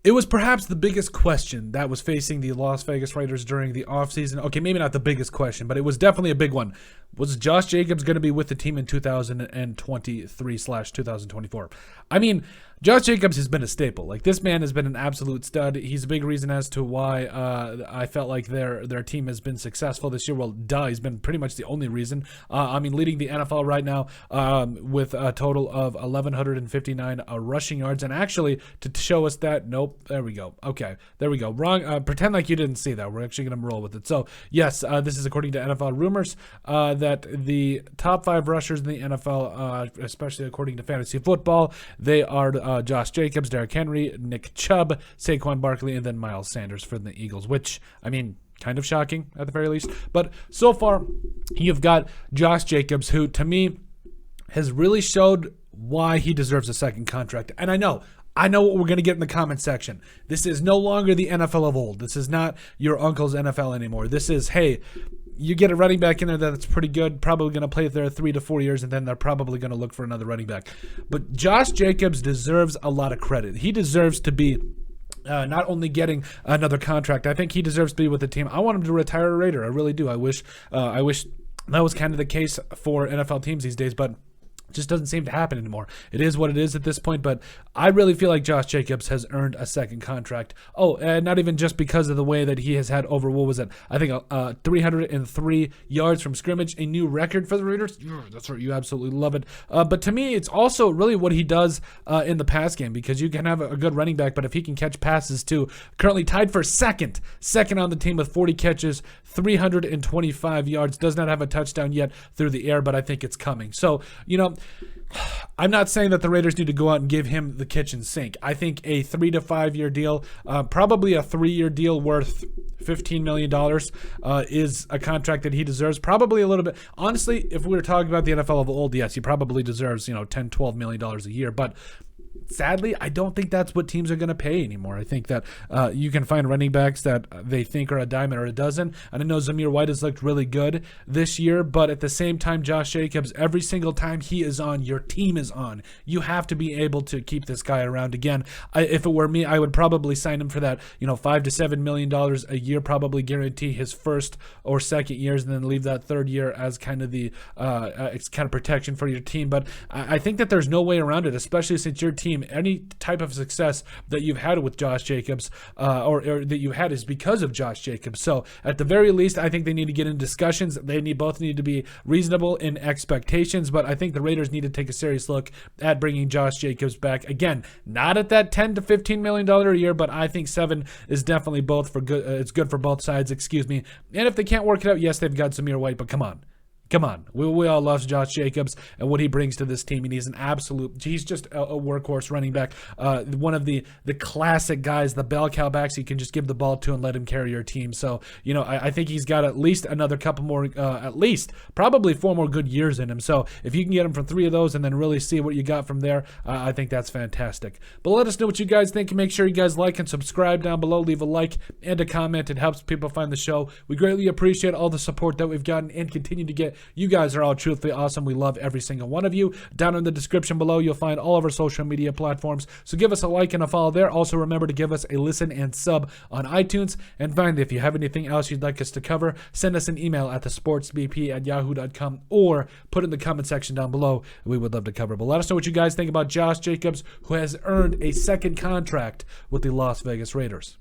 It was perhaps the biggest question that was facing the Las Vegas Raiders during the offseason. Okay, maybe not the biggest question, but it was definitely a big one. Was Josh Jacobs going to be with the team in 2023/2024? I mean, Josh Jacobs has been a staple. Like, this man has been an absolute stud. He's a big reason as to why I felt like their team has been successful this year. Well, he's been pretty much the only reason. Leading the NFL right now with a total of 1,159 rushing yards. And actually, to show us that, nope, there we go. Okay, there we go. Wrong. Pretend like you didn't see that. We're actually going to roll with it. So, yes, this is according to NFL Rumors that the top 5 rushers in the NFL, especially according to Fantasy Football, they are Josh Jacobs, Derrick Henry, Nick Chubb, Saquon Barkley, and then Miles Sanders for the Eagles, which, I mean, kind of shocking at the very least. But so far, you've got Josh Jacobs, who, to me, has really showed why he deserves a second contract. And I know what we're going to get in the comment section. This is no longer the NFL of old. This is not your uncle's NFL anymore. This is, hey, you get a running back in there that's pretty good, probably going to play there 3 to 4 years, and then they're probably going to look for another running back. But Josh Jacobs deserves a lot of credit. He deserves to be not only getting another contract, I think he deserves to be with the team. I want him to retire a Raider. I really do. I wish that was kind of the case for NFL teams these days, but just doesn't seem to happen anymore. It is what it is at this point, but I really feel like Josh Jacobs has earned a second contract. Oh, and not even just because of the way that he has had over, what was it? I think 303 yards from scrimmage, a new record for the Raiders. That's right, you absolutely love it. But to me, it's also really what he does in the pass game, because you can have a good running back, but if he can catch passes too, currently tied for second on the team with 40 catches, 325 yards, does not have a touchdown yet through the air, but I think it's coming. So, I'm not saying that the Raiders need to go out and give him the kitchen sink. I think a 3 to 5 year deal, probably a 3-year deal worth $15 million is a contract that he deserves. Probably a little bit. Honestly, if we were talking about the NFL of old, yes, he probably deserves, $10, $12 million a year. But sadly, I don't think that's what teams are going to pay anymore. I think that you can find running backs that they think are a dime or a dozen. And I know Zamir White has looked really good this year, but at the same time, Josh Jacobs, every single time he is on, your team is on. You have to be able to keep this guy around again. If it were me, I would probably sign him for that, $5 to $7 million a year, probably guarantee his first or second years, and then leave that third year as kind of the protection for your team. But I think that there's no way around it, especially since your team, any type of success that you've had with Josh Jacobs or that you had is because of Josh Jacobs. So at the very least, I think they need to get in discussions. They both need to be reasonable in expectations, but I think the Raiders need to take a serious look at bringing Josh Jacobs back. Again, not at that $10 to $15 million a year, but I think 7 is definitely both for good. It's good for both sides, excuse me. And if they can't work it out, yes, they've got Zamir White, but come on. We all love Josh Jacobs and what he brings to this team, and he's just a workhorse running back, one of the classic guys, the bell cow backs you can just give the ball to and let him carry your team. So, I think he's got at least another couple more, probably 4 more good years in him. So if you can get him from 3 of those and then really see what you got from there, I think that's fantastic. But let us know what you guys think, and make sure you guys like and subscribe down below. Leave a like and a comment. It helps people find the show. We greatly appreciate all the support that we've gotten and continue to get. You guys are all truthfully awesome. We love every single one of you. Down in the description below, you'll find all of our social media platforms. So give us a like and a follow there. Also, remember to give us a listen and sub on iTunes. And finally, if you have anything else you'd like us to cover, send us an email at thesportsbp@yahoo.com or put in the comment section down below. We would love to cover. But let us know what you guys think about Josh Jacobs, who has earned a second contract with the Las Vegas Raiders.